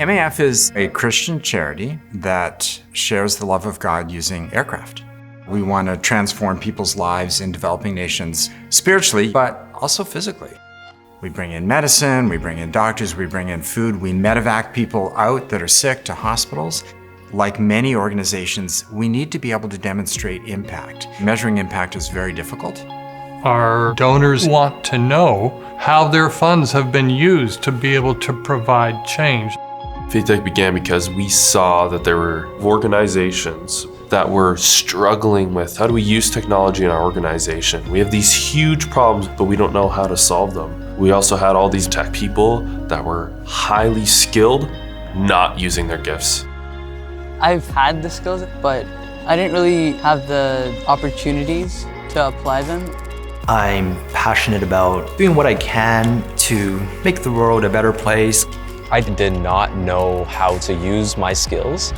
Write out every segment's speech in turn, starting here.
MAF is a Christian charity that shares the love of God using aircraft. We want to transform people's lives in developing nations spiritually, but also physically. We bring in medicine, we bring in doctors, we bring in food, we medevac people out that are sick to hospitals. Like many organizations, we need to be able to demonstrate impact. Measuring impact is very difficult. Our donors want to know how their funds have been used to be able to provide change. FaithTech began because we saw that there were organizations that were struggling with how do we use technology in our organization. We have these huge problems, but we don't know how to solve them. We also had all these tech people that were highly skilled, not using their gifts. I've had the skills, but I didn't really have the opportunities to apply them. I'm passionate about doing what I can to make the world a better place. I did not know how to use my skills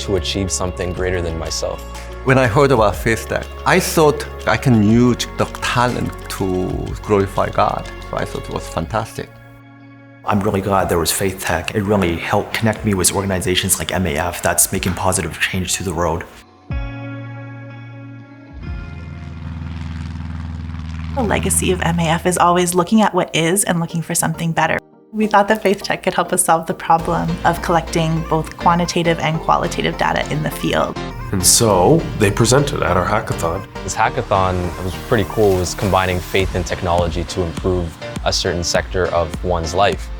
to achieve something greater than myself. When I heard about FaithTech, I thought I can use the talent to glorify God. So I thought it was fantastic. I'm really glad there was FaithTech. It really helped connect me with organizations like MAF that's making positive change to the world. The legacy of MAF is always looking at what is and looking for something better. We thought that FaithTech could help us solve the problem of collecting both quantitative and qualitative data in the field. And so they presented at our hackathon. This hackathon was pretty cool. It was combining faith and technology to improve a certain sector of one's life.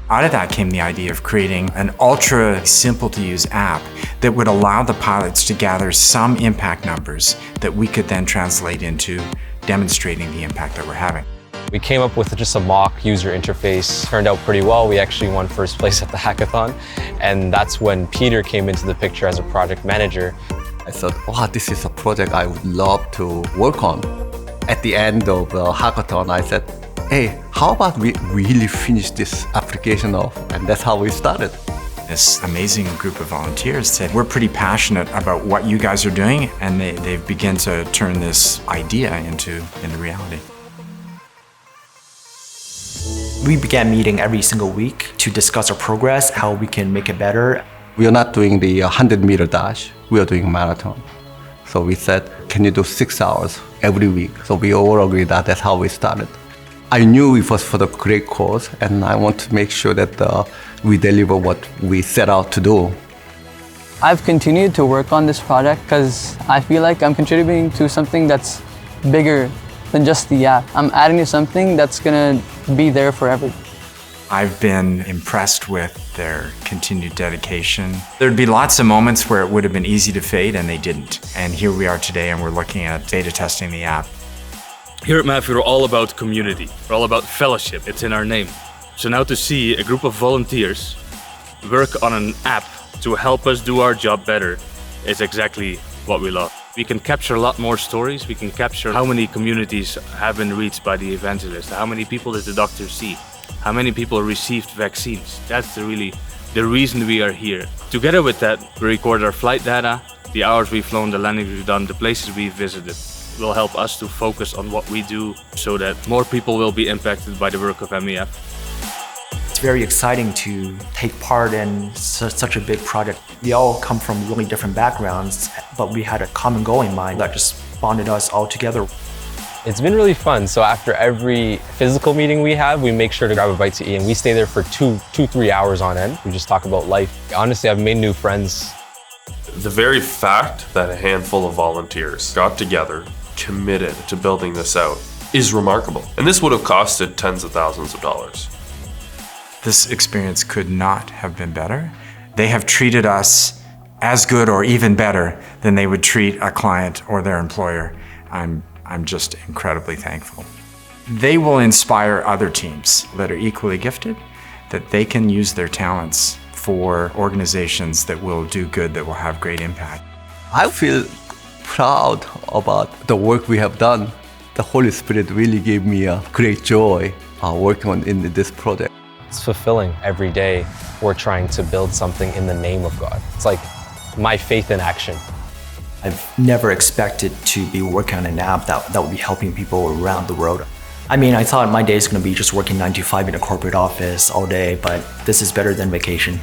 Out of that came the idea of creating an ultra simple to use app that would allow the pilots to gather some impact numbers that we could then translate into demonstrating the impact that we're having. We came up with just a mock user interface. Turned out pretty well. We actually won first place at the hackathon. And that's when Peter came into the picture as a project manager. I thought, wow, this is a project I would love to work on. At the end of the hackathon, I said, hey, how about we really finish this application off? And that's how we started. This amazing group of volunteers said, we're pretty passionate about what you guys are doing, and they've begun to turn this idea into reality. We began meeting every single week to discuss our progress, how we can make it better. We are not doing the 100-meter dash, we are doing a marathon. So we said, can you do 6 hours every week? So we all agreed that that's how we started. I knew it was for the great cause, and I want to make sure that we deliver what we set out to do. I've continued to work on this project because I feel like I'm contributing to something that's bigger than just the app. I'm adding to something that's gonna be there forever. I've been impressed with their continued dedication. There'd be lots of moments where it would have been easy to fade, and they didn't. And here we are today, and we're looking at beta testing the app. Here at MAF, we're all about community. We're all about fellowship. It's in our name. So now to see a group of volunteers work on an app to help us do our job better is exactly what we love. We can capture a lot more stories. We can capture how many communities have been reached by the evangelist, how many people did the doctor see, how many people received vaccines. That's really the reason we are here. Together with that, we record our flight data, the hours we've flown, the landings we've done, the places we've visited. Will help us to focus on what we do so that more people will be impacted by the work of MAF. It's very exciting to take part in such a big project. We all come from really different backgrounds, but we had a common goal in mind that just bonded us all together. It's been really fun. So after every physical meeting we have, we make sure to grab a bite to eat, and we stay there for 3 hours on end. We just talk about life. Honestly, I've made new friends. The very fact that a handful of volunteers got together, committed to building this out, is remarkable. And this would have costed tens of thousands of dollars. This experience could not have been better. They have treated us as good or even better than they would treat a client or their employer. I'm just incredibly thankful. They will inspire other teams that are equally gifted, that they can use their talents for organizations that will do good, that will have great impact. I feel proud about the work we have done. The Holy Spirit really gave me a great joy working in this project. It's fulfilling. Every day we're trying to build something in the name of God. It's like my faith in action. I've never expected to be working on an app that would be helping people around the world. I mean, I thought my day is going to be just working 9 to 5 in a corporate office all day, but this is better than vacation.